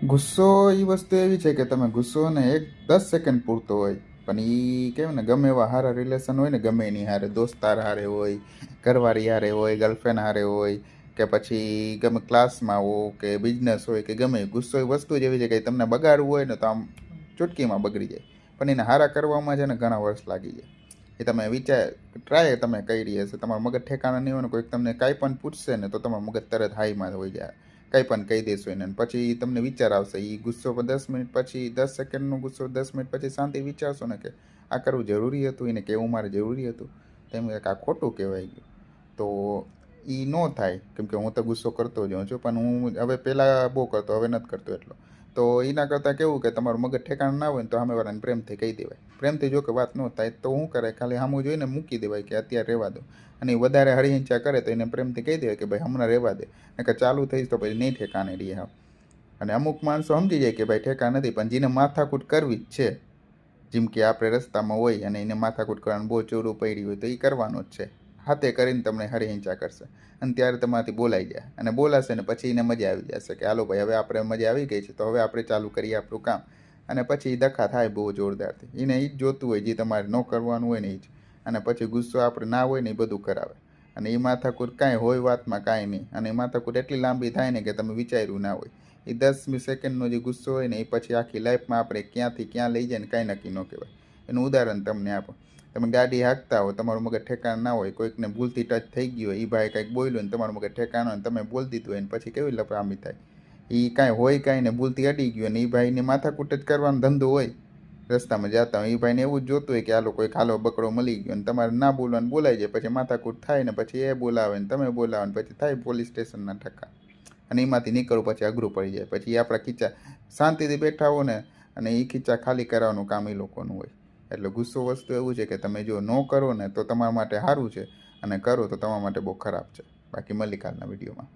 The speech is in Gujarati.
ગુસ્સો એ વસ્તુ એવી છે કે તમે ગુસ્સો ને 10 સેકન્ડ પૂરતો હોય, પણ એ કેવું ને ગમે એવા સારા રિલેશન હોય ને, ગમે એની હારે દોસ્તાર હારે હોય, ઘરવાળી હારે હોય, ગર્લફ્રેન્ડ હારે હોય, કે પછી ગમે ક્લાસમાં હો કે બિઝનેસ હોય કે ગમે, ગુસ્સો એ વસ્તુ જ એવી છે કે તમને બગાડવું હોય ને તો આમ ચૂટકીમાં બગડી જાય, પણ એને હારા કરવામાં છે ને ઘણા વર્ષ લાગી જાય. એ તમે વિચાર ટ્રાય તમે કરી હશે, તમારું મગજ ઠેકાણા નહીં હોય ને, કોઈક તમને કાંઈ પણ પૂછશે ને તો તમારું મગજ તરત હાઈમાં હોય જાય, કંઈ પણ કહી દેશો એને, પછી તમને વિચાર આવશે. એ ગુસ્સો 10 મિનિટ પછી, 10 સેકન્ડનો ગુસ્સો 10 મિનિટ પછી શાંતિ વિચારશો ને કે આ કરવું જરૂરી હતું, એને કહેવું મારે જરૂરી હતું, તેમ કે આ ખોટું કહેવાય ગયું. તો એ ન થાય, કેમ કે હું તો ગુસ્સો કરતો જ હોઉં છું, પણ હું હવે પહેલાં બહુ કરતો, હવે નથી કરતો એટલો. તો એના કરતાં કેવું કે તમારું મગજ ઠેકાણ ના હોય ને તો સામેવાળાને પ્રેમથી કહી દેવાય. પ્રેમથી જો કે વાત ન થાય તો શું કરે, ખાલી સામું જોઈને મૂકી દેવાય કે અત્યારે રહેવા દો. અને એ વધારે હળીહિંચા કરે તો એને પ્રેમથી કહી દેવાય કે ભાઈ હમણાં રહેવા દે, કે ચાલુ થઈશ તો પછી નહીં ઠેકાણે રહીએ હા. અને અમુક માણસો સમજી જાય કે ભાઈ ઠેકા નથી, પણ જેને માથાકૂટ કરવી જ છે, જેમ કે આપણે રસ્તામાં હોય અને એને માથાકૂટ કરવાનું બહુ ચોરું પડી હોય તો એ કરવાનું જ છે. હાથે કરીને તમને હરીહિંચા કરશે અને ત્યારે તમારાથી બોલાઈ જાય અને બોલાશે ને પછી એને મજા આવી જશે કે હાલો ભાઈ હવે આપણે મજા આવી ગઈ છે તો હવે આપણે ચાલુ કરીએ આપણું કામ. અને પછી એ દખા થાય બહુ જોરદારથી, એને એ જ જોતું હોય જે તમારે ન કરવાનું હોય ને એ જ. અને પછી ગુસ્સો આપણે ના હોય ને એ બધું કરાવે. અને એ માથાકૂટ કાંઈ હોય વાતમાં કાંઈ નહીં, અને એ માથાકૂટ એટલી લાંબી થાય ને કે તમે વિચાર્યું ના હોય. એ 10 સેકન્ડનો જે ગુસ્સો હોય ને એ પછી આખી લાઈફમાં આપણે ક્યાંથી ક્યાં લઈ જાય ને કાંઈ નક્કી ન કહેવાય. એનું ઉદાહરણ તમને આપો. તમે ગાડી હાંકતા હો, તમારું મગજ ઠેકાણ ના હોય, કોઈકને ભૂલથી ટચ થઈ ગયું હોય, એ ભાઈ કંઈક બોલ્યું ને તમારું મગજ ઠેકાણ હોય ને તમે બોલ દીધું હોય ને પછી કેવી લફરામી થાય. એ કાંઈ હોય કાંઈ ને ભૂલથી અડી ગયું ને એ ભાઈને માથાકૂટ જ કરવાનો ધંધો હોય. રસ્તામાં જતા હોય એ ભાઈને એવું જ જોતું હોય કે આ લોકો એક હાલો બકરો મળી ગયો, અને તમારે ના બોલવાનું બોલાઈ જાય, પછી માથાકૂટ થાય ને પછી એ બોલાવે ને તમે બોલાવો ને પછી થાય પોલીસ સ્ટેશનના ઠક્કા. અને એમાંથી નીકળવું પછી અઘરું પડી જાય, પછી એ આપણા ખીચા શાંતિથી બેઠા હો ને અને એ ખીચા ખાલી કરવાનું કામ એ લોકોનું હોય. એટલે ગુસ્સો વસ્તુ એવું છે કે તમે જો ન કરો ને તો તમારા માટે સારું છે, અને કરો તો તમારા માટે બહુ ખરાબ છે. બાકી મળીએ કાલના વિડીયોમાં.